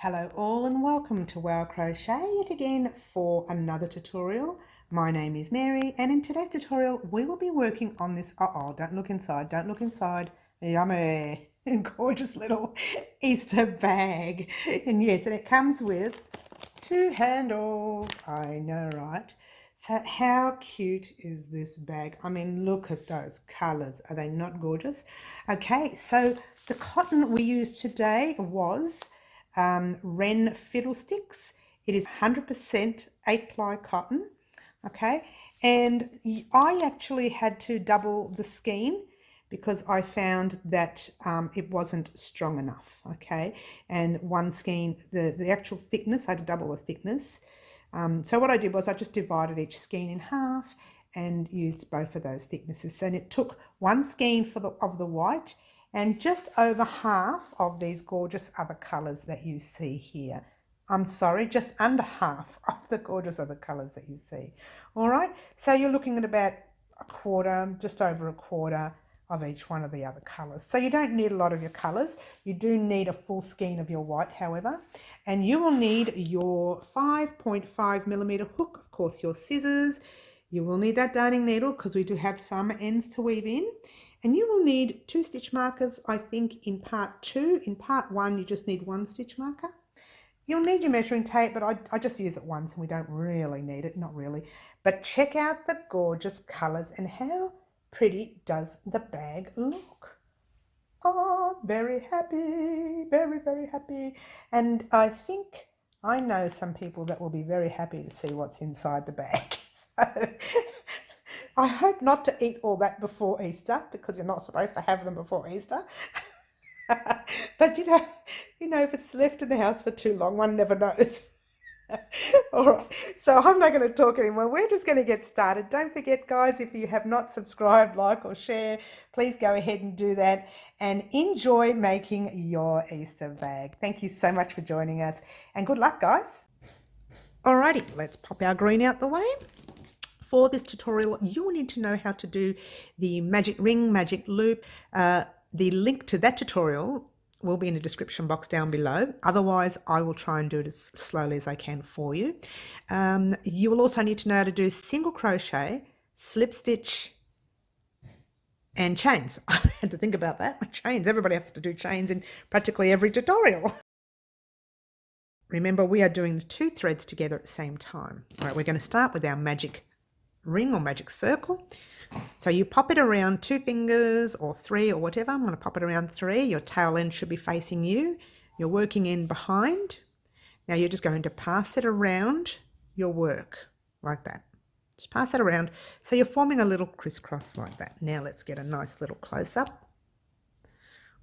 Hello all and welcome to Wow Crochet yet again for another tutorial. My name is Mary and in today's tutorial we will be working on this, don't look inside, yummy, gorgeous little Easter bag. And yes, and it comes with two handles, I know, right? So how cute is this bag? I mean, look at those colors. Are they not gorgeous? Okay, so the cotton we used today was Wren Fiddlesticks. It is 100% 8-ply cotton, okay? And I actually had to double the skein because I found that it wasn't strong enough, okay? And one skein, the actual thickness, I had to double the thickness. So what I did was I just divided each skein in half and used both of those thicknesses. And it took one skein of the white and just over half of these gorgeous other colours that you see here. I'm sorry, just under half of the gorgeous other colours that you see. All right, so you're looking at about a quarter, just over a quarter of each one of the other colours. So you don't need a lot of your colours. You do need a full skein of your white, however, and you will need your 5.5mm hook, of course, your scissors. You will need that darning needle because we do have some ends to weave in. And you will need 2 stitch markers, I think, in part 2. In part 1, you just need 1 stitch marker. You'll need your measuring tape, but I just use it once and we don't really need it, not really. But check out the gorgeous colours and how pretty does the bag look. Oh, very happy, very, very happy. And I think I know some people that will be very happy to see what's inside the bag. So I hope not to eat all that before Easter because you're not supposed to have them before Easter. But you know, if it's left in the house for too long, one never knows. All right, so I'm not going to talk anymore. We're just going to get started. Don't forget, guys, if you have not subscribed, like or share, please go ahead and do that and enjoy making your Easter bag. Thank you so much for joining us and good luck, guys. Alrighty, let's pop our green out the way. For this tutorial, you will need to know how to do the magic ring, magic loop. The link to that tutorial will be in the description box down below. Otherwise, I will try and do it as slowly as I can for you. You will also need to know how to do single crochet, slip stitch, and chains. I had to think about that. Chains, everybody has to do chains in practically every tutorial. Remember, we are doing the 2 threads together at the same time. All right, we're going to start with our magic ring or magic circle. So you pop it around 2 fingers or 3 or whatever. I'm going to pop it around 3. Your tail end should be facing you. You're working in behind. Now you're just going to pass it around your work like that. Just pass it around. So you're forming a little crisscross like that. Now let's get a nice little close-up.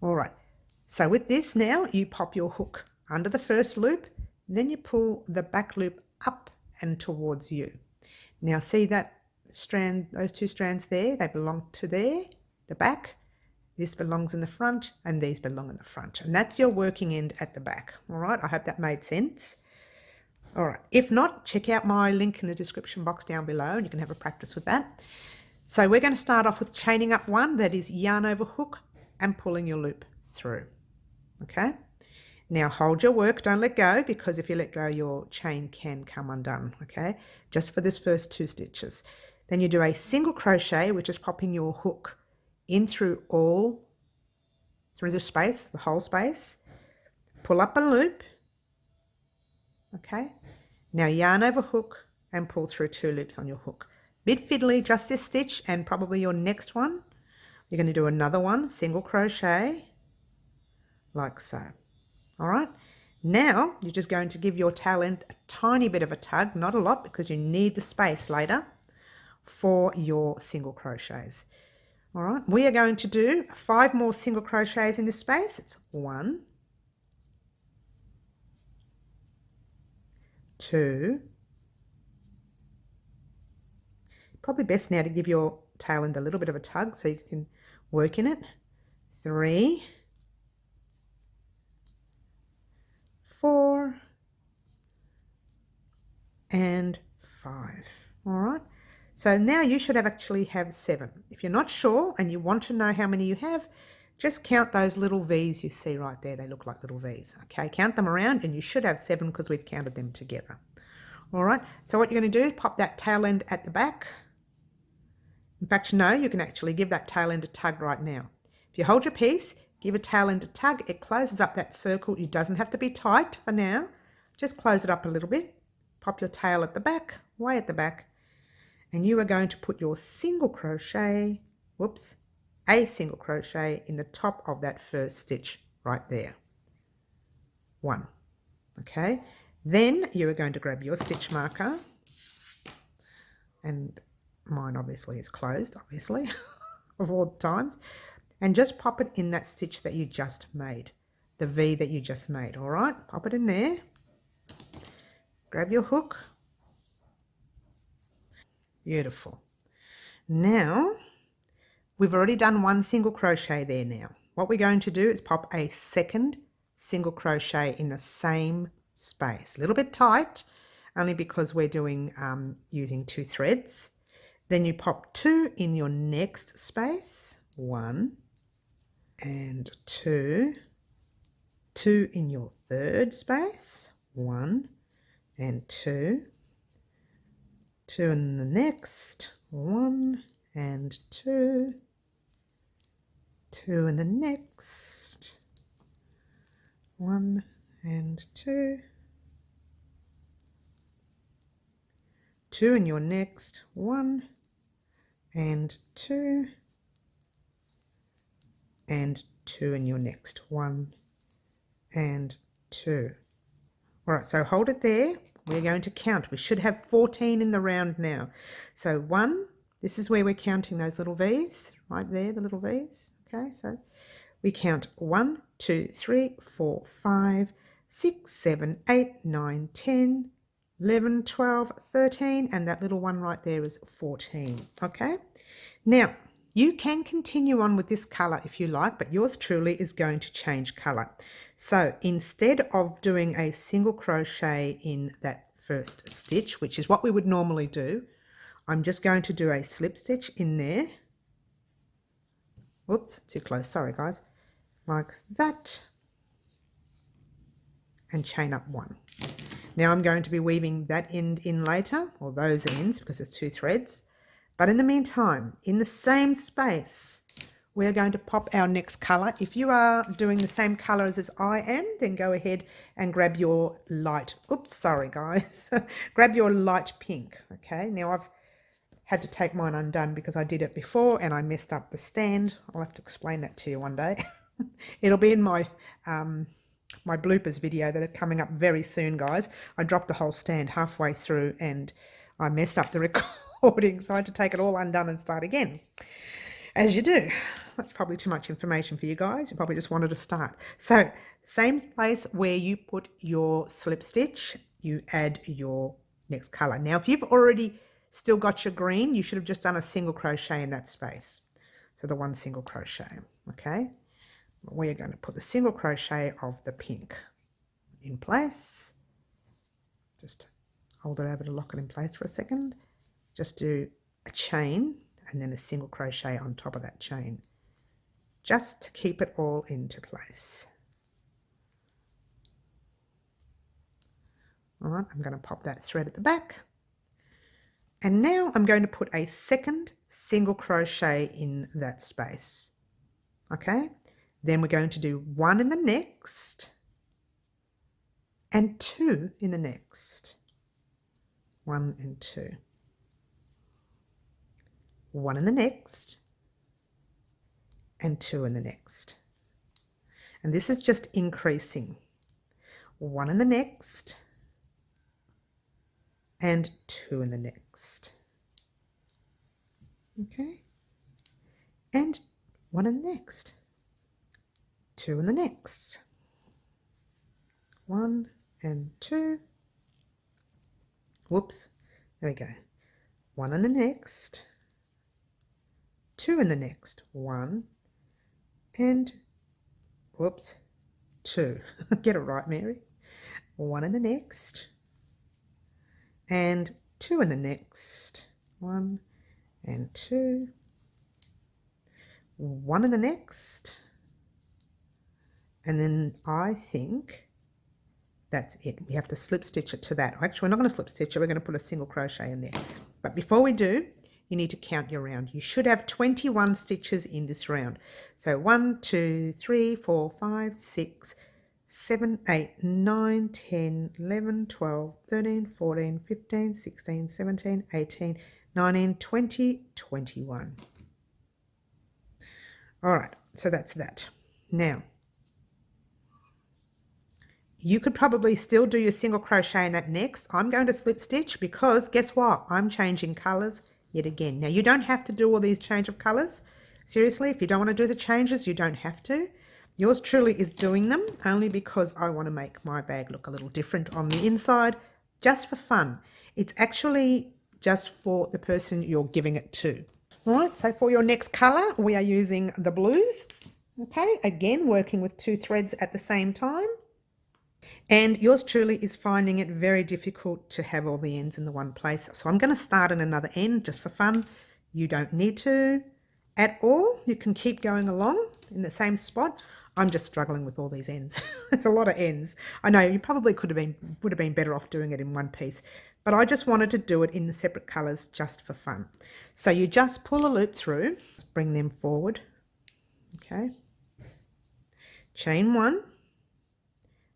All right. So with this now, you pop your hook under the first loop. Then you pull the back loop up and towards you. Now see that strand, those 2 strands there, they belong to there, the back. This belongs in the front and these belong in the front. And that's your working end at the back. All right, I hope that made sense. All right, if not, check out my link in the description box down below and you can have a practice with that. So we're going to start off with chaining up 1, that is yarn over hook and pulling your loop through. Okay. Now hold your work, don't let go, because if you let go, your chain can come undone, okay? Just for this first 2 stitches. Then you do a single crochet, which is popping your hook in through the space, the whole space. Pull up a loop, okay? Now yarn over hook and pull through 2 loops on your hook. Bit fiddly, just this stitch and probably your next one. You're going to do another one, single crochet, like so. All right, now you're just going to give your tail end a tiny bit of a tug, not a lot because you need the space later for your single crochets. All right, we are going to do 5 more single crochets in this space. It's 1, 2, probably best now to give your tail end a little bit of a tug so you can work in it, 3, 4 and 5. All right, so now you should actually have 7. If you're not sure and you want to know how many you have, just count those little V's you see right there. They look like little V's. Okay, count them around and you should have 7 because we've counted them together. All right, so what you're going to do is pop that tail end at the back. In fact, no, you can actually give that tail end a tug right now. If you hold your piece, give a tail end a tug, it closes up that circle. It doesn't have to be tight for now. Just close it up a little bit. Pop your tail at the back, way at the back, and you are going to put your single crochet, a single crochet in the top of that first stitch right there. 1. Okay, then you are going to grab your stitch marker, and mine obviously is closed, obviously, of all the times, and just pop it in that stitch that you just made, the V that you just made. All right, pop it in there. Grab your hook. Beautiful. Now, we've already done 1 single crochet there now. What we're going to do is pop a second single crochet in the same space. A little bit tight, only because we're doing using 2 threads. Then you pop 2 in your next space, 1 and 2, 2 in your third space, 1 and 2, 2 in the next, 1 and 2, 2 in the next, 1 and 2, 2 in your next, 1 and 2, and 2 in your next, 1 and 2. All right, so hold it there. We're going to count. We should have 14 in the round now. So 1, this is where we're counting those little V's, right there, the little V's. Okay, so we count 1, 2, 3, 4, 5, 6, 7, 8, 9, 10, 11, 12, 13, and that little one right there is 14. Okay, now you can continue on with this colour if you like, but yours truly is going to change colour. So instead of doing a single crochet in that first stitch, which is what we would normally do, I'm just going to do a slip stitch in there. Whoops, too close, sorry guys. Like that, and chain up 1. Now I'm going to be weaving that end in later, or those ends, because there's 2 threads. But in the meantime, in the same space, we're going to pop our next colour. If you are doing the same colours as I am, then go ahead and grab your light, oops, sorry guys, grab your light pink, okay? Now I've had to take mine undone because I did it before and I messed up the stand. I'll have to explain that to you one day. It'll be in my my bloopers video that are coming up very soon, guys. I dropped the whole stand halfway through and I messed up the recording, so I had to take it all undone and start again. As you do. That's probably too much information for you guys. You probably just wanted to start. So, same place where you put your slip stitch, you add your next colour. Now, if you've already still got your green, you should have just done a single crochet in that space. So the 1 single crochet, okay? We're going to put the single crochet of the pink in place. Just hold it over to lock it in place for a second. Just do a chain and then a single crochet on top of that chain, just to keep it all into place. All right, I'm going to pop that thread at the back. And now I'm going to put a second single crochet in that space. Okay, then we're going to do 1 in the next and 2 in the next. 1 and 2. 1 in the next and 2 in the next. And this is just increasing. 1 in the next and 2 in the next. Okay, and 1 in the next, 2 in the next, 1 and 2, whoops, there we go, 1 in the next, 2 in the next, 1 and, whoops, 2, get it right Mary, 1 in the next, and 2 in the next, 1 and 2, 1 in the next, And then I think that's it. We have to slip stitch it to that. Actually, we're not going to slip stitch it. We're going to put a single crochet in there. But before we do, you need to count your round. You should have 21 stitches in this round. So 1, 2, 3, 4, 5, 6, 7, 8, 9, 10, 11, 12, 13, 14, 15, 16, 17, 18, 19, 20, 21. All right, so that's that. Now, you could probably still do your single crochet in that next. I'm going to slip stitch because guess what? I'm changing colours yet again. Now, you don't have to do all these change of colours. Seriously, if you don't want to do the changes, you don't have to. Yours truly is doing them only because I want to make my bag look a little different on the inside, just for fun. It's actually just for the person you're giving it to. All right, so for your next colour, we are using the blues. Okay, again, working with 2 threads at the same time. And yours truly is finding it very difficult to have all the ends in the one place. So I'm going to start in another end just for fun. You don't need to at all. You can keep going along in the same spot. I'm just struggling with all these ends. It's a lot of ends. I know you probably would have been better off doing it in one piece, but I just wanted to do it in the separate colours just for fun. So you just pull a loop through, bring them forward. Okay. Chain 1.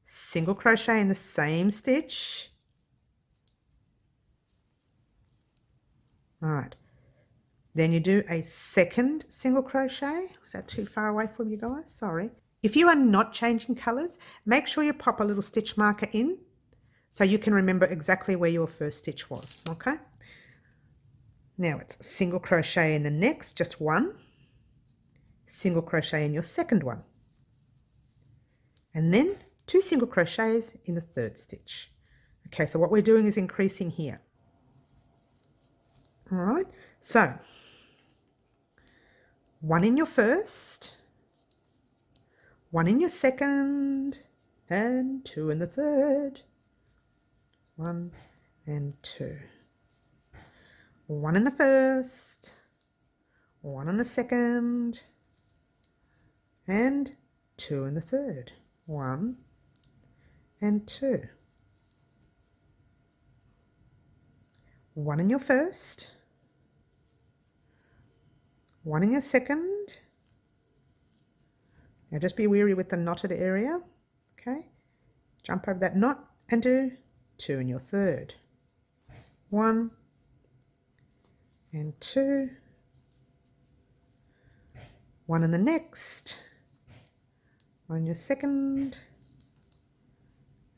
Single crochet in the same stitch. All right, then you do a second single crochet. Is that too far away from you guys? Sorry. If you are not changing colors, make sure you pop a little stitch marker in so you can remember exactly where your first stitch was. Okay, now it's single crochet in the next, just 1, single crochet in your second one, and then 2 single crochets in the third stitch. Okay, so what we're doing is increasing here. All right, so 1 in your first, 1 in your second, and 2 in the third. 1 and 2. 1 in the first, 1 in the second, and 2 in the third. 1 and 2. 1 in your first, 1 in your second. Now just be wary with the knotted area. Okay, jump over that knot and do 2 in your third. 1 and 2. 1 in the next, 1 in your second,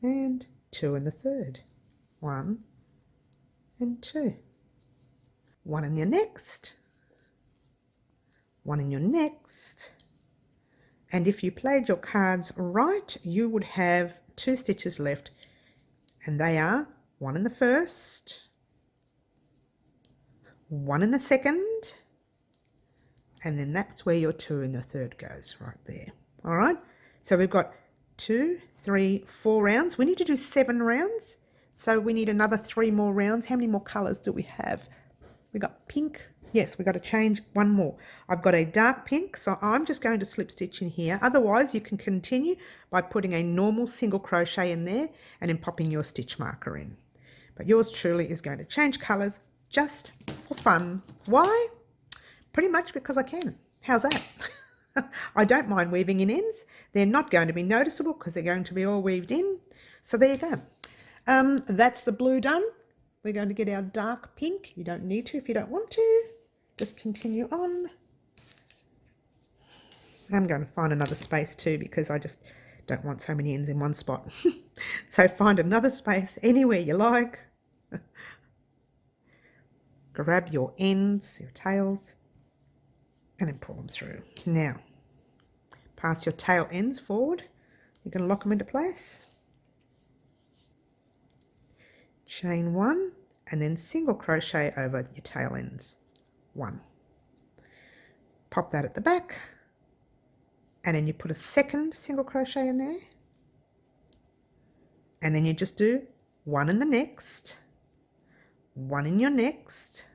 and 2 in the third. 1 and 2. 1 in your next, 1 in your next. And if you played your cards right, you would have 2 stitches left, and they are 1 in the first, 1 in the second, and then that's where your 2 in the third goes, right there. All right, so we've got 2, 3, 4 rounds. We need to do 7 rounds, so we need another 3 more rounds. How many more colors do we have? We got pink. Yes, we've got to change 1 more. I've got a dark pink, so I'm just going to slip stitch in here. Otherwise, you can continue by putting a normal single crochet in there and then popping your stitch marker in. But yours truly is going to change colors just for fun. Why? Pretty much because I can. How's that? I don't mind weaving in ends. They're not going to be noticeable because they're going to be all weaved in. So there you go. That's the blue done. We're going to get our dark pink. You don't need to if you don't want to. Just continue on. I'm going to find another space too because I just don't want so many ends in one spot. So find another space anywhere you like. Grab your ends, your tails, and then pull them through. Now, pass your tail ends forward. You're going to lock them into place. Chain 1 and then single crochet over your tail ends. 1. Pop that at the back, and then you put a second single crochet in there, and then you just do 1 in the next, 1 in your next.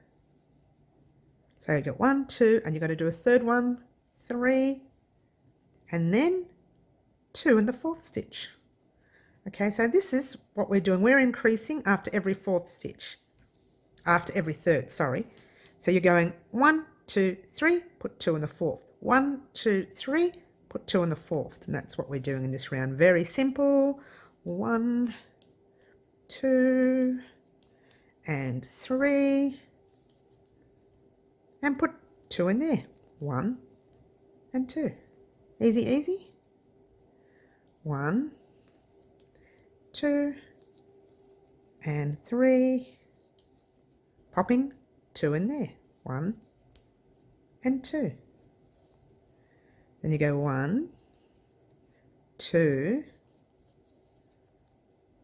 So you got 1, 2, and you've got to do a third one, 3, and then 2 in the 4th stitch. Okay, so this is what we're doing. We're increasing after every 4th stitch, after every 3rd, sorry. So you're going 1, 2, 3, put 2 in the 4th. 1, 2, 3, put 2 in the 4th. And that's what we're doing in this round. Very simple. 1, 2, and 3, and put 2 in there. 1 and 2. Easy, easy. 1, 2, and 3, popping 2 in there. 1 and 2. Then you go 1, 2,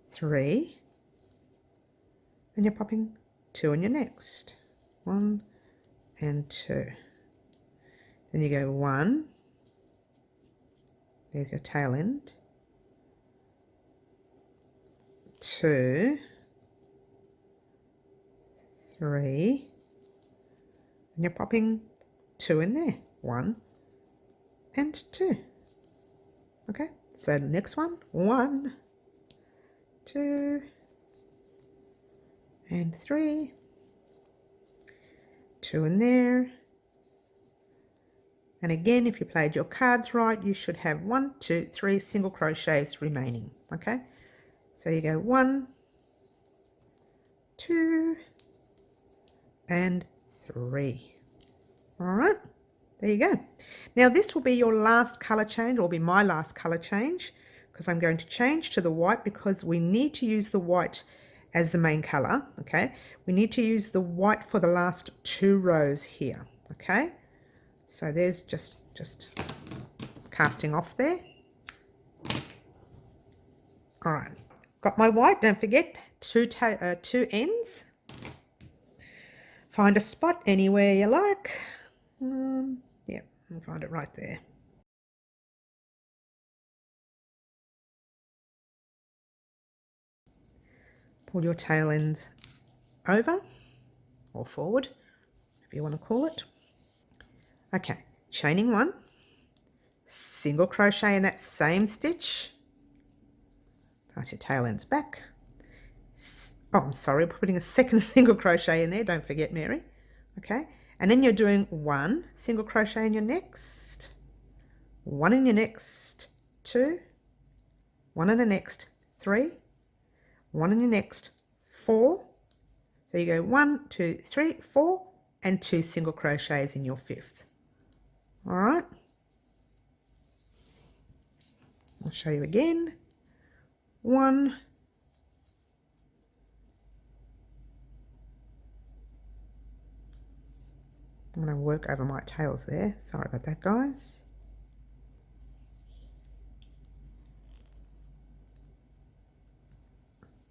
3, and you're popping 2 in your next. 1 and 2. Then you go 1, there's your tail end, 2, 3, and you're popping 2 in there. 1 and 2. Okay, so the next one, 1, 2, and 3, 2 in there. And again, if you played your cards right, you should have 1, 2, 3 single crochets remaining. Okay, so you go 1, 2, and 3. All right, there you go. Now this will be your last colour change, or will be my last colour change, because I'm going to change to the white because we need to use the white as the main colour. Okay, we need to use the white for the last 2 rows here. Okay, so there's just casting off there. All right, got my white. Don't forget 2 ends. Find a spot anywhere you like. Yeah, I'll find it right there. Pull your tail ends over or forward, if you want to call it. Okay, chaining 1, single crochet in that same stitch, pass your tail ends back. Oh, I'm sorry, we're putting a second single crochet in there, don't forget, Mary. Okay, and then you're doing 1 single crochet in your next, 1 in your next, 2, 1 in the next, 3, 1 in your next, 4. So you go 1, 2, 3, 4, and 2 single crochets in your 5th. All right, I'll show you again. 1, I'm going to work over my tails there. Sorry about that, guys.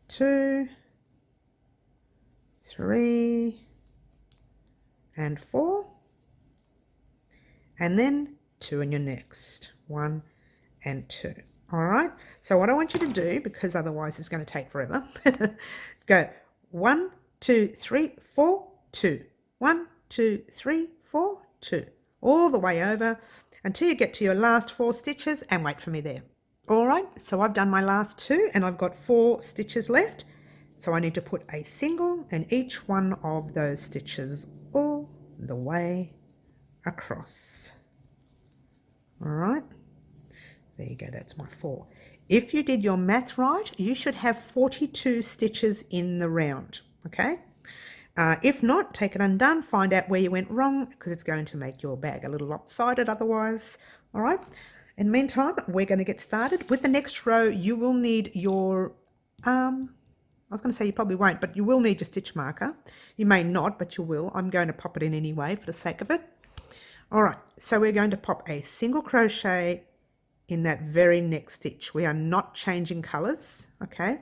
2, 3, and 4, and then 2 in your next, 1 and 2. All right, so what I want you to do, because otherwise it's going to take forever, go 1, 2, 3, 4, 2, 1, 2, 3, 4, 2, all the way over until you get to your last 4 stitches, and wait for me there. All right, so I've done my last 2 and I've got 4 stitches left. So I need to put a single in each one of those stitches all the way across. All right, there you go, that's my 4. If you did your math right, you should have 42 stitches in the round, okay? If not, take it undone, find out where you went wrong, because it's going to make your bag a little lopsided otherwise. All right, in the meantime, we're going to get started. With the next row, you will need your, I was going to say you probably won't, but you will need your stitch marker. You may not, but you will. I'm going to pop it in anyway for the sake of it. All right, so we're going to pop a single crochet in that very next stitch. We are not changing colors, okay?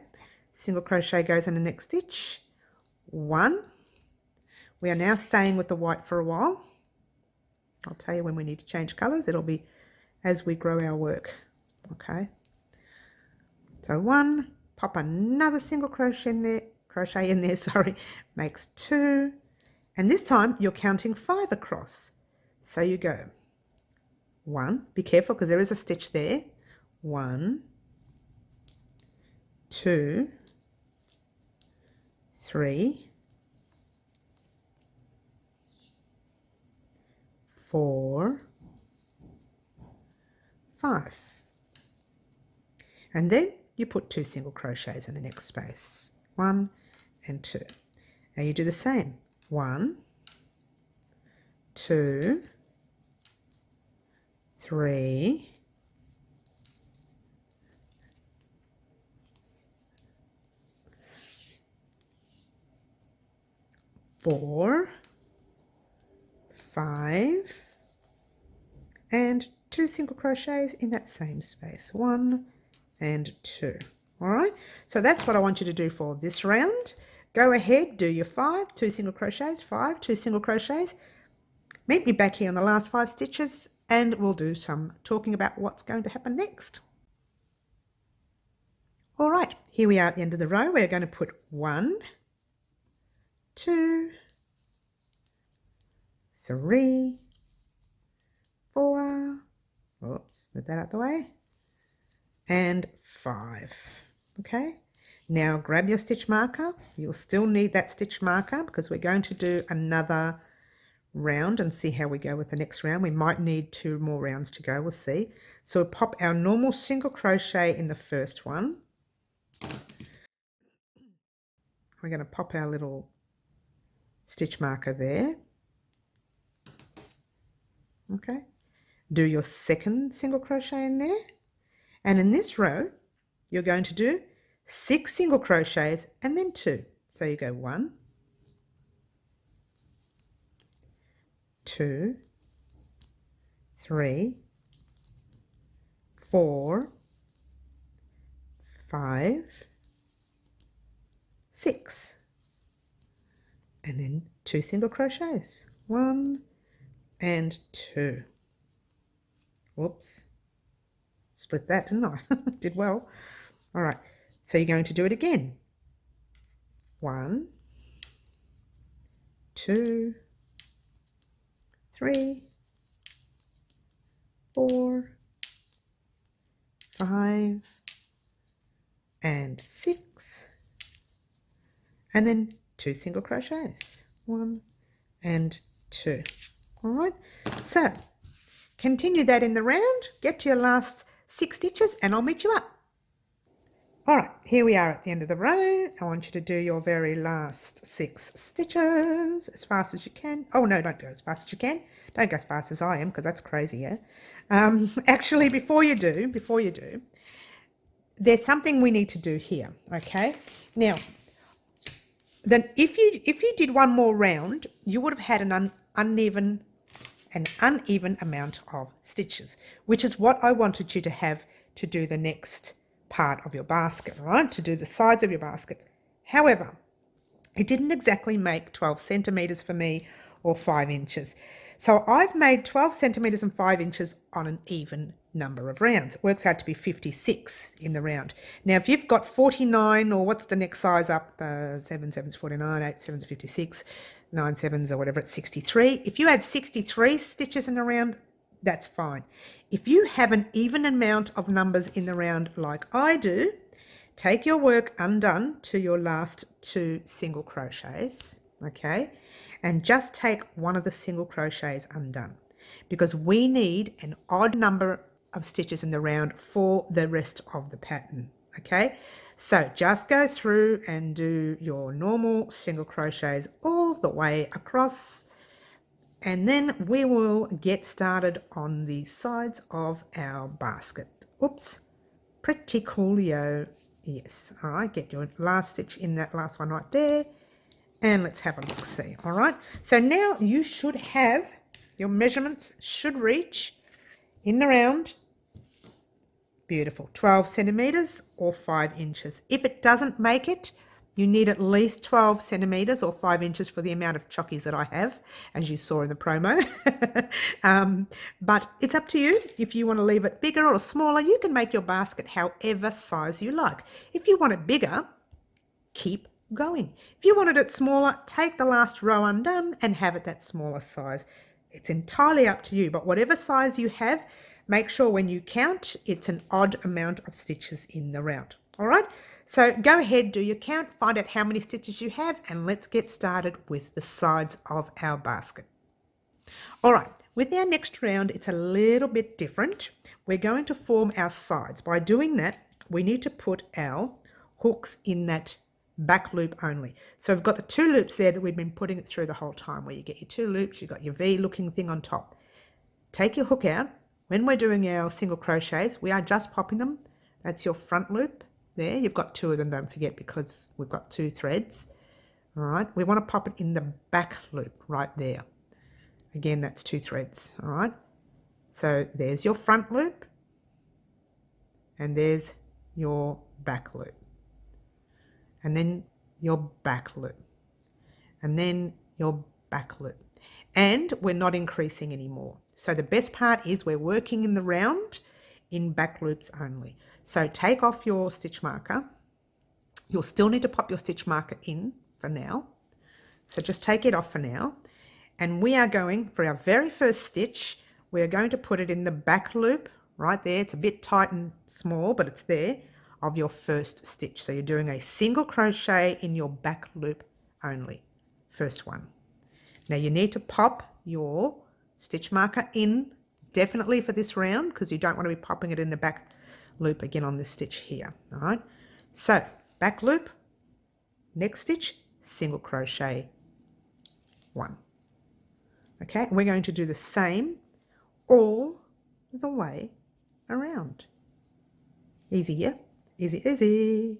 Single crochet goes in the next stitch. 1. We are now staying with the white for a while. I'll tell you when we need to change colors. It'll be as we grow our work, okay? So 1, pop another single crochet in there, sorry, makes 2, and this time you're counting 5 across. So you go 1, be careful because there is a stitch there, 1, 2, 3, 4, 5. And then you put 2 single crochets in the next space, 1 and 2. Now you do the same, 1, 2, 3, 4, 5, and 2 single crochets in that same space, 1 and 2. All right, so that's what I want you to do for this round. Go ahead, do your 5, 2 single crochets, 5, 2 single crochets. Meet me back here on the last 5 stitches and we'll do some talking about what's going to happen next. All right, here we are at the end of the row. We're going to put 1, 2, 3, 4, oops, move that out the way, and 5. Okay, now grab your stitch marker. You'll still need that stitch marker because we're going to do another round and see how we go with the next round. We might need 2 more rounds to go, we'll see. So we'll pop our normal single crochet in the first one. We're going to pop our little stitch marker there. Okay, do your second single crochet in there, and in this row you're going to do 6 single crochets and then 2. So you go 1, 2, 3, 4, 5, 6, and then 2 single crochets, 1 and 2. Whoops, split that, didn't I? Did well. All right, so you're going to do it again. 1, 2, 3, 4, 5, and 6, and then 2 single crochets, 1 and 2. All right, so continue that in the round, get to your last 6 stitches and I'll meet you up. All right, here we are at the end of the row. I want you to do your very last 6 stitches as fast as you can. Oh no, don't go as fast as you can. Don't go as fast as I am because that's crazy, yeah? Actually, before you do, there's something we need to do here, okay? Now, then if you did one more round, you would have had an uneven amount of stitches, which is what I wanted you to have to do the next part of your basket, right? To do the sides of your basket. However, it didn't exactly make 12 centimeters for me or 5 inches. So I've made 12 centimeters and 5 inches on an even number of rounds. It works out to be 56 in the round. Now, if you've got 49, or what's the next size up? 7 sevens 49, 8 sevens 56, 9 sevens or whatever, it's 63. If you had 63 stitches in a round, that's fine. If you have an even amount of numbers in the round like I do, take your work undone to your last 2 single crochets, okay? And just take one of the single crochets undone because we need an odd number of stitches in the round for the rest of the pattern, okay? So just go through and do your normal single crochets all the way across, and then we will get started on the sides of our basket. Oops, pretty coolio. Yes, all right, get your last stitch in that last one right there, and let's have a look see. All right, so now you should have, your measurements should reach in the round, beautiful, 12 centimeters or 5 inches. If it doesn't make it, you need at least 12 centimeters or 5 inches for the amount of chockies that I have, as you saw in the promo. But it's up to you. If you want to leave it bigger or smaller, you can make your basket however size you like. If you want it bigger, keep going. If you wanted it smaller, take the last row undone and have it that smaller size. It's entirely up to you, but whatever size you have, make sure when you count, it's an odd amount of stitches in the round. All right, so go ahead, do your count, find out how many stitches you have, and let's get started with the sides of our basket. All right, with our next round, it's a little bit different. We're going to form our sides. By doing that, we need to put our hooks in that back loop only. So we've got the 2 loops there that we've been putting it through the whole time, where you get your 2 loops, you've got your V looking thing on top. Take your hook out. When we're doing our single crochets, we are just popping them. That's your front loop there. You've got 2 of them, don't forget, because we've got 2 threads. All right, we want to pop it in the back loop right there. Again, that's 2 threads. All right, so there's your front loop and there's your back loop, and then your back loop, and then your back loop. And we're not increasing anymore. So the best part is we're working in the round in back loops only. So take off your stitch marker. You'll still need to pop your stitch marker in for now. So just take it off for now. And we are going, for our very first stitch, we're going to put it in the back loop right there. It's a bit tight and small, but it's there, of your first stitch. So you're doing a single crochet in your back loop only, first one. Now you need to pop your stitch marker in definitely for this round, because you don't want to be popping it in the back loop again on this stitch here. All right, so back loop, next stitch, single crochet 1. Okay, we're going to do the same all the way around. Easy, yeah? Easy, easy.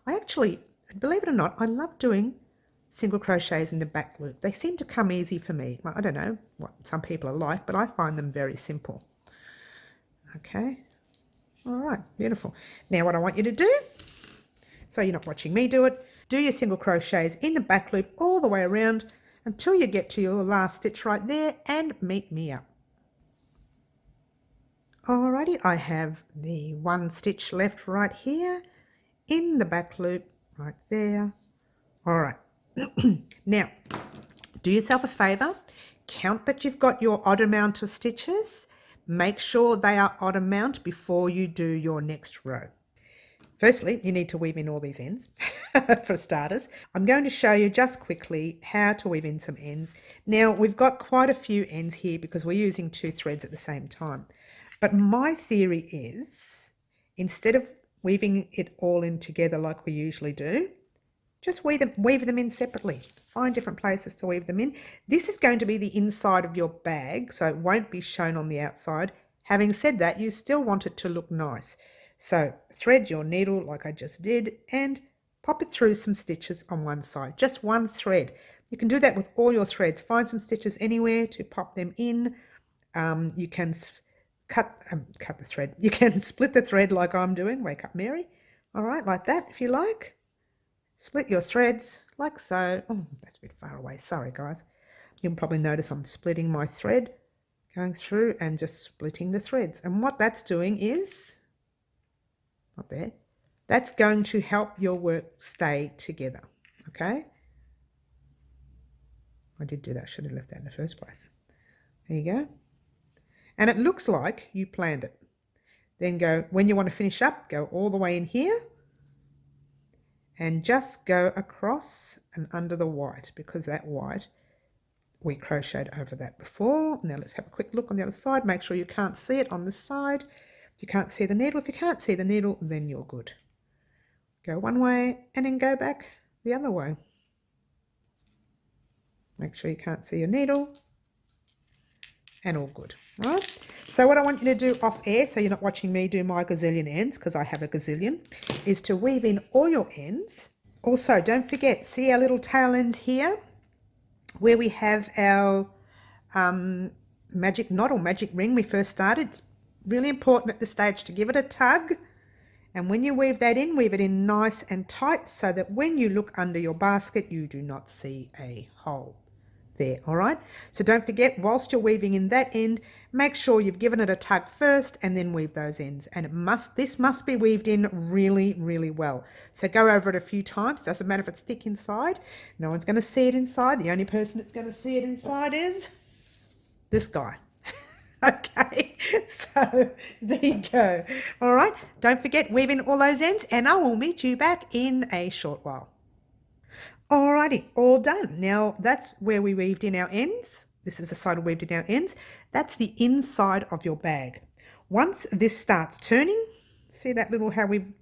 I actually, believe it or not, I love doing single crochets in the back loop. They seem to come easy for me. Well, I don't know what some people are like, but I find them very simple. Okay, all right, beautiful. Now what I want you to do, so you're not watching me do it, do your single crochets in the back loop all the way around until you get to your last stitch right there, and meet me up. Alrighty, I have the 1 stitch left right here in the back loop right there. All right. Now, do yourself a favour, count that you've got your odd amount of stitches. Make sure they are odd amount before you do your next row. Firstly, you need to weave in all these ends for starters. I'm going to show you just quickly how to weave in some ends. Now, we've got quite a few ends here because we're using 2 threads at the same time. But my theory is, instead of weaving it all in together like we usually do, just weave them in separately. Find different places to weave them in. This is going to be the inside of your bag, so it won't be shown on the outside. Having said that, you still want it to look nice. So thread your needle like I just did and pop it through some stitches on one side. Just 1 thread. You can do that with all your threads. Find some stitches anywhere to pop them in. You can cut the thread. You can split the thread like I'm doing. Wake up, Mary. All right, like that if you like. Split your threads like so. Oh, that's a bit far away. Sorry, guys. You'll probably notice I'm splitting my thread, going through and just splitting the threads. And what that's doing is, not there, that's going to help your work stay together. Okay? I did do that. I should have left that in the first place. There you go. And it looks like you planned it. Then go, when you want to finish up, go all the way in here and just go across and under the white, because that white, we crocheted over that before. Now let's have a quick look on the other side. Make sure you can't see it on this side. You can't see the needle. If you can't see the needle, then you're good. Go one way and then go back the other way. Make sure you can't see your needle, and all good. All right. So what I want you to do off air, so you're not watching me do my gazillion ends, because I have a gazillion, is to weave in all your ends. Also, don't forget, see our little tail ends here, where we have our magic knot or magic ring we first started. It's really important at this stage to give it a tug. And when you weave that in, weave it in nice and tight so that when you look under your basket, you do not see a hole there. All right. So don't forget, whilst you're weaving in that end, make sure you've given it a tug first and then weave those ends. And this must be weaved in really, really well. So go over it a few times. Doesn't matter if it's thick inside. No one's going to see it inside. The only person that's going to see it inside is this guy. Okay. So there you go. All right, don't forget, weave in all those ends, and I will meet you back in a short while. Alrighty, all done. Now that's where we weaved in our ends. This is the side we weaved in our ends. That's the inside of your bag. Once this starts turning, see that little, how we've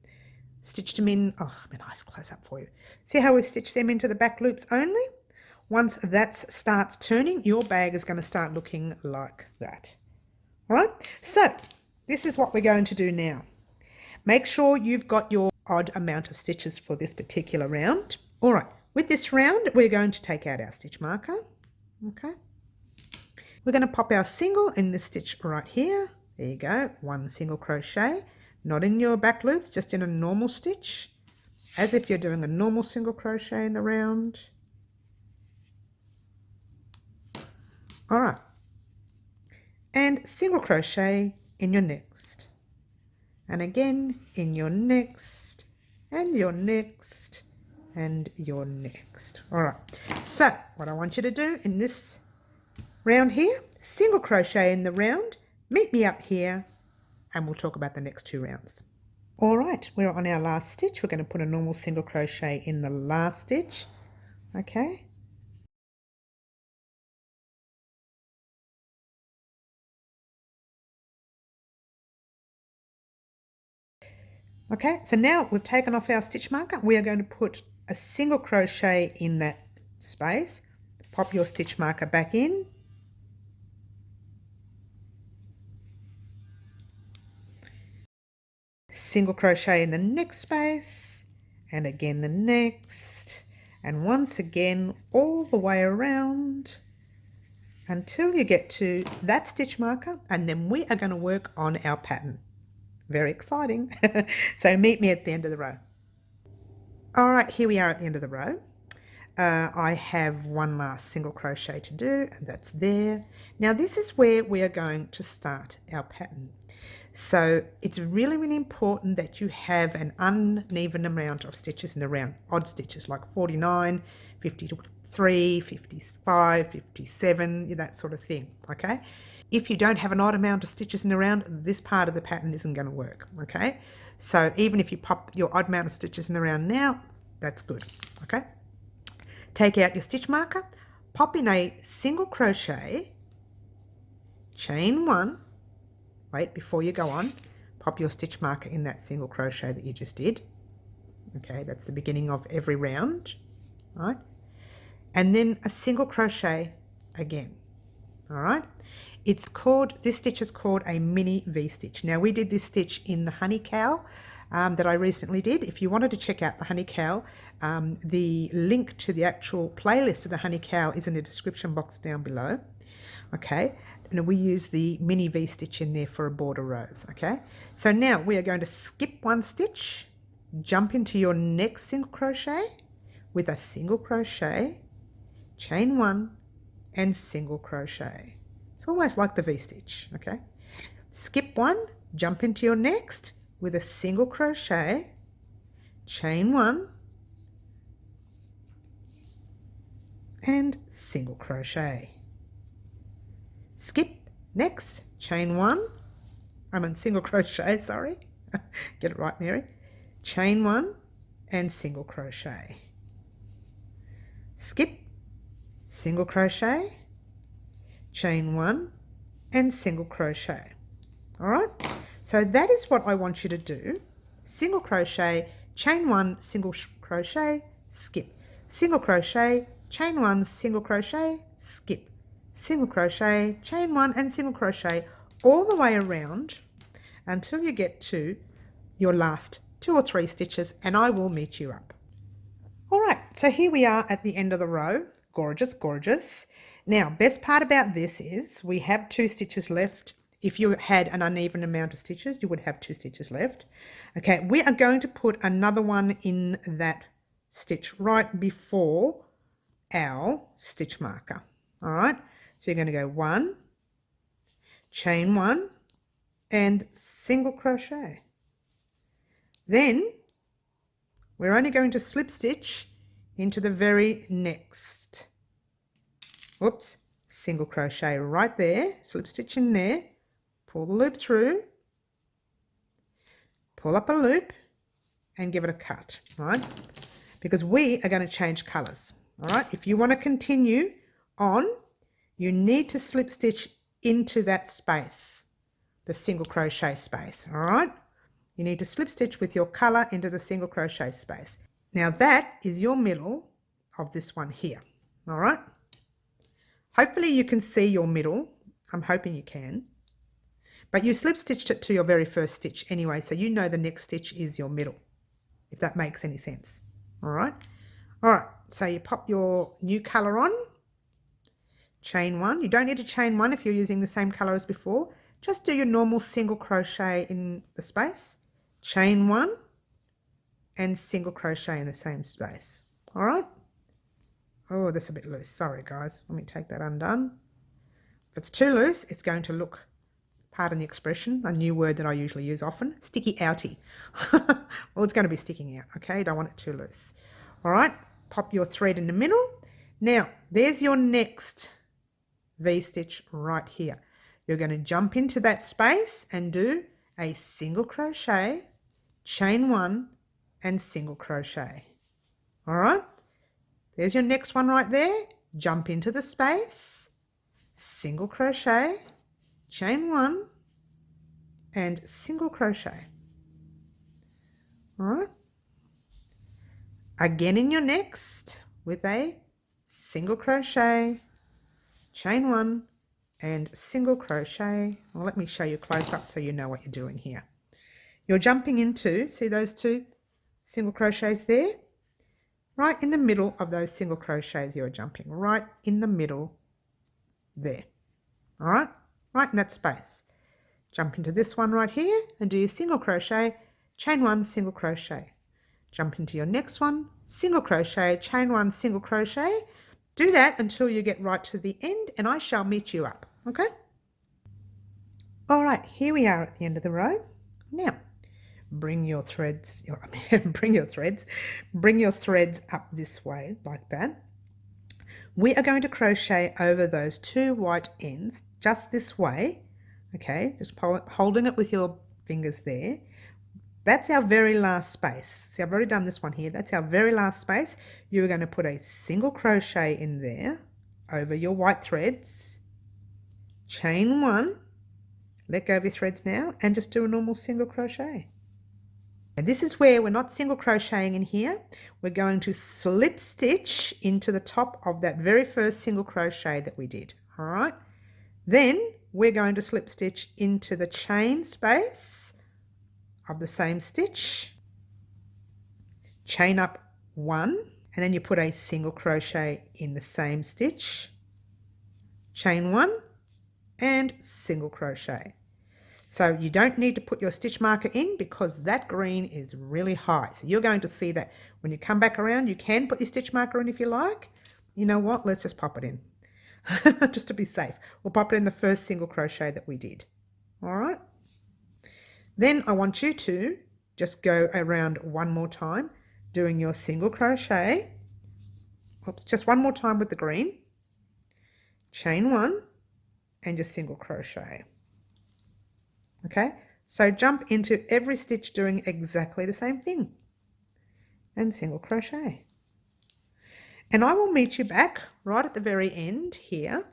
stitched them in. Oh, I'm a nice close up for you. See how we've stitched them into the back loops only? Once that starts turning, your bag is going to start looking like that. All right, so this is what we're going to do now. Make sure you've got your odd amount of stitches for this particular round. All right, with this round, we're going to take out our stitch marker. Okay, we're going to pop our single in this stitch right here. There you go, one single crochet, not in your back loops, just in a normal stitch, as if you're doing a normal single crochet in the round. All right, and single crochet in your next, and again in your next, and your next, and your next. All right, so what I want you to do in this round here, single crochet in the round, meet me up here, and we'll talk about the next two rounds. All right, we're on our last stitch. We're going to put a normal single crochet in the last stitch. Okay, okay, so now we've taken off our stitch marker. We are going to put a single crochet in that space. Pop your stitch marker back in. Single crochet in the next space, and again the next, and once again all the way around until you get to that stitch marker, and then we are going to work on our pattern. Very exciting. So meet me at the end of the row. All right, here we are at the end of the row. I have one last single crochet to do, and that's there. Now this is where we are going to start our pattern. So it's really, really important that you have an uneven amount of stitches in the round, odd stitches like 49, 53, 55, 57, that sort of thing, okay? If you don't have an odd amount of stitches in the round, this part of the pattern isn't going to work, okay? So even if you pop your odd amount of stitches in the round now, that's good, okay? Take out your stitch marker, pop in a single crochet, chain one, wait, before you go on, pop your stitch marker in that single crochet that you just did. Okay, that's the beginning of every round, right? And then a single crochet again, all right? It's called, this stitch is called a mini V-stitch. Now we did this stitch in the honey cowl that I recently did. If you wanted to check out the honey cowl, the link to the actual playlist of the honey cowl is in the description box down below, okay? And we use the mini V-stitch in there for a border rows, okay? So now we are going to skip one stitch, jump into your next single crochet with a single crochet, chain one, and single crochet. It's almost like the V-stitch, okay? Skip one, jump into your next with a single crochet, chain one, and single crochet. Skip, next, chain one, I'm on single crochet, sorry, get it right, Mary, chain one and single crochet. Skip, single crochet, chain one and single crochet. All right, so that is what I want you to do. Single crochet, chain one, single crochet, skip, single crochet, chain one, single crochet, skip, single crochet, chain one and single crochet all the way around until you get to your last 2 or 3 stitches, and I will meet you up. All right, so here we are at the end of the row. Gorgeous, gorgeous. Now, best part about this is we have 2 stitches left. If you had an uneven amount of stitches, you would have 2 stitches left. Okay, we are going to put another one in that stitch right before our stitch marker. All right, so you're going to go 1, chain 1 and single crochet. Then we're only going to slip stitch into the very next, oops, single crochet right there, slip stitch in there, pull the loop through, pull up a loop and give it a cut, right? Because we are going to change colours, all right? If you want to continue on, you need to slip stitch into that space, the single crochet space, all right? You need to slip stitch with your colour into the single crochet space. Now that is your middle of this one here, all right? Hopefully you can see your middle. I'm hoping you can. But you slip stitched it to your very first stitch anyway, so you know the next stitch is your middle, if that makes any sense. All right. All right, so you pop your new colour on, chain one. You don't need to chain one if you're using the same colour as before. Just do your normal single crochet in the space, chain one, and single crochet in the same space. All right. Oh, that's a bit loose. Sorry, guys. Let me take that undone. If it's too loose, it's going to look, pardon the expression, a new word that I usually use often, sticky outy. Well, it's going to be sticking out, okay? Don't want it too loose. All right, pop your thread in the middle. Now, there's your next V-stitch right here. You're going to jump into that space and do a single crochet, chain one, and single crochet. All right, there's your next one right there. Jump into the space, single crochet, chain one, and single crochet. All right, again in your next with a single crochet, chain one, and single crochet. Well, let me show you close up so you know what you're doing here. You're jumping into, see those two single crochets there? Right in the middle of those single crochets you're jumping, right in the middle there. All right, right in that space. Jump into this one right here and do your single crochet, chain one, single crochet. Jump into your next one, single crochet, chain one, single crochet. Do that until you get right to the end and I shall meet you up, okay? All right, here we are at the end of the row. Now, bring your threads up this way like that. We are going to crochet over those two white ends just this way, okay? Just holding it with your fingers there. That's our very last space. See, I've already done this one here. That's our very last space. You're going to put a single crochet in there over your white threads, chain one, let go of your threads now, and just do a normal single crochet. And this is where we're not single crocheting in here. We're going to slip stitch into the top of that very first single crochet that we did. All right. Then we're going to slip stitch into the chain space of the same stitch, chain up one, and then you put a single crochet in the same stitch, chain one, and single crochet. So you don't need to put your stitch marker in because that green is really high. So you're going to see that when you come back around. You can put your stitch marker in if you like. You know what? Let's just pop it in just to be safe. We'll pop it in the first single crochet that we did. All right. Then I want you to just go around one more time doing your single crochet. Oops, just one more time with the green. Chain one and your single crochet. Okay, so jump into every stitch doing exactly the same thing and single crochet. And I will meet you back right at the very end here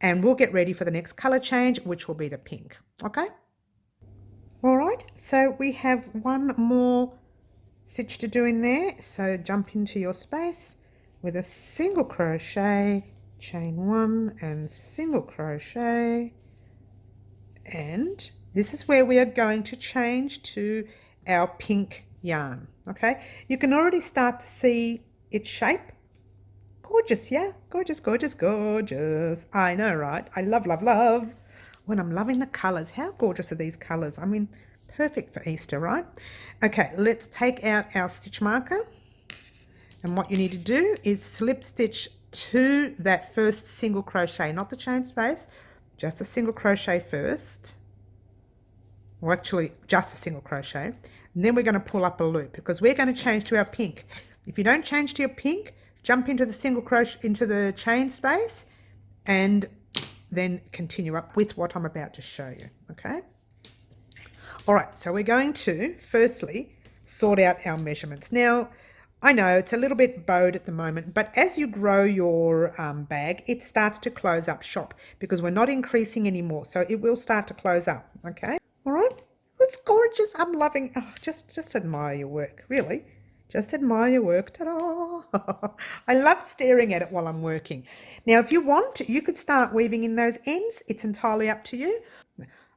and we'll get ready for the next color change, which will be the pink. Okay. All right, so we have one more stitch to do in there. So jump into your space with a single crochet, chain one and single crochet. And this is where we are going to change to our pink yarn, okay? You can already start to see its shape. Gorgeous, yeah? Gorgeous, gorgeous, gorgeous. I know, right? I love, love, love. When I'm loving the colours, how gorgeous are these colours? I mean, perfect for Easter, right? Okay, let's take out our stitch marker. And what you need to do is slip stitch to that first single crochet, not the chain space, just a single crochet first. Or actually, just a single crochet. And then we're going to pull up a loop because we're going to change to our pink. If you don't change to your pink, jump into the single crochet, into the chain space, and then continue up with what I'm about to show you. okay? All right, so we're going to firstly sort out our measurements. Now, I know it's a little bit bowed at the moment, but as you grow your bag, it starts to close up shop because we're not increasing anymore. So it will start to close up, okay? All right, it's gorgeous. I'm loving, oh, just admire your work, really. Just admire your work. Ta-da! I love staring at it while I'm working. Now, if you want, you could start weaving in those ends. It's entirely up to you.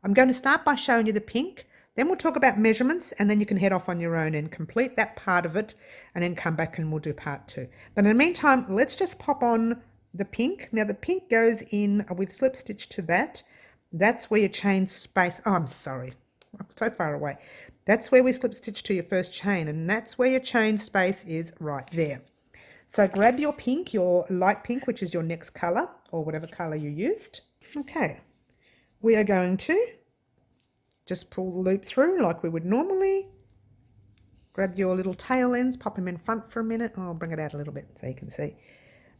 I'm going to start by showing you the pink. Then we'll talk about measurements, and then you can head off on your own and complete that part of it, and then come back and we'll do part 2. But in the meantime, let's just pop on the pink. Now the pink goes in, we've slip stitched to that. That's where your chain space, oh, I'm sorry, I'm so far away. That's where we slip stitch to your first chain, and that's where your chain space is right there. So grab your pink, your light pink, which is your next color, or whatever color you used. Okay, we are going to just pull the loop through like we would normally. Grab your little tail ends, pop them in front for a minute. Oh, I'll bring it out a little bit so you can see.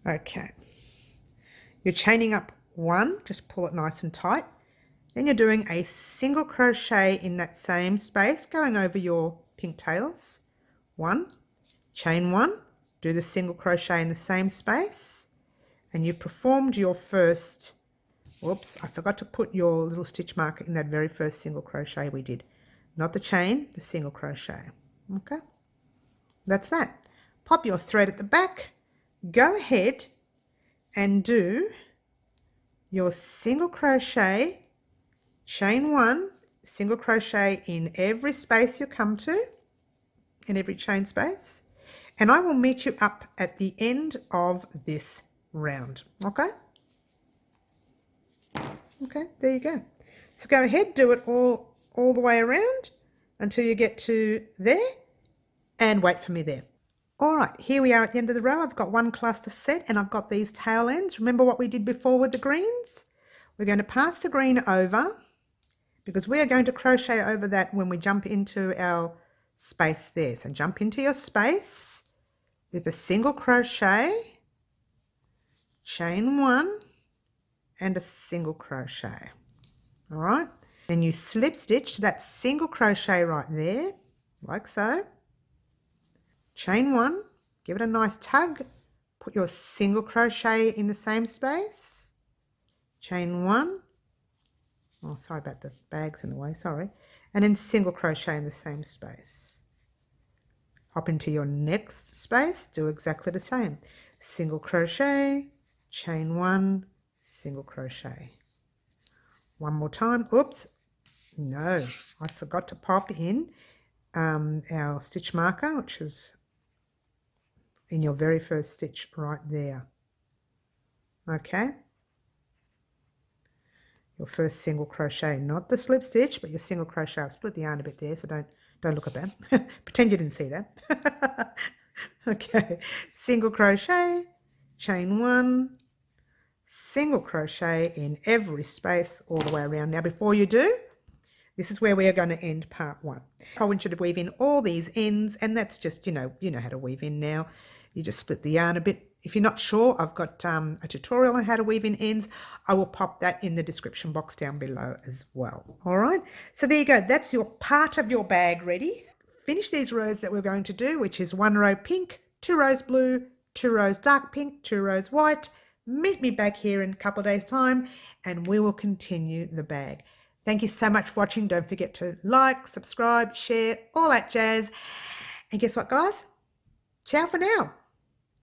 Okay. You're chaining up 1, just pull it nice and tight. Then you're doing a single crochet in that same space, going over your pink tails. 1, chain 1, do the single crochet in the same space, and you've performed your first, whoops, I forgot to put your little stitch marker in that very first single crochet we did. Not the chain, the single crochet. Okay, that's that. Pop your thread at the back, go ahead and do your single crochet, chain 1, single crochet in every space you come to, in every chain space, and I will meet you up at the end of this round. Okay, there you go. So go ahead, do it all the way around until you get to there, and wait for me there. All right, here we are at the end of the row. I've got 1 cluster set, and I've got these tail ends. Remember what we did before with the greens? We're going to pass the green over, because we are going to crochet over that when we jump into our space there. So jump into your space with a single crochet, chain 1, and a single crochet. All right, then you slip stitch to that single crochet right there, like so. Chain 1, give it a nice tug, put your single crochet in the same space, chain 1, oh sorry about the bags in the way, sorry, and then single crochet in the same space. Hop into your next space, do exactly the same, single crochet, chain 1, single crochet. One more time, oops, no, I forgot to pop in our stitch marker, which is in your very first stitch right there. Okay, your first single crochet, not the slip stitch, but your single crochet. I've split the yarn a bit there, so don't look at that. Pretend you didn't see that. Okay, single crochet, chain 1, single crochet in every space all the way around. Now before you do, this is where we are going to end part 1. I want you to weave in all these ends, and that's just, you know how to weave in now. You just split the yarn a bit. If you're not sure, I've got a tutorial on how to weave in ends. I will pop that in the description box down below as well. All right, so there you go. That's your part of your bag ready. Finish these rows that we're going to do, which is 1 row pink, 2 rows blue, 2 rows dark pink, 2 rows white. Meet me back here in a couple of days' time, and we will continue the bag. Thank you so much for watching. Don't forget to like, subscribe, share, all that jazz. And guess what, guys? Ciao for now.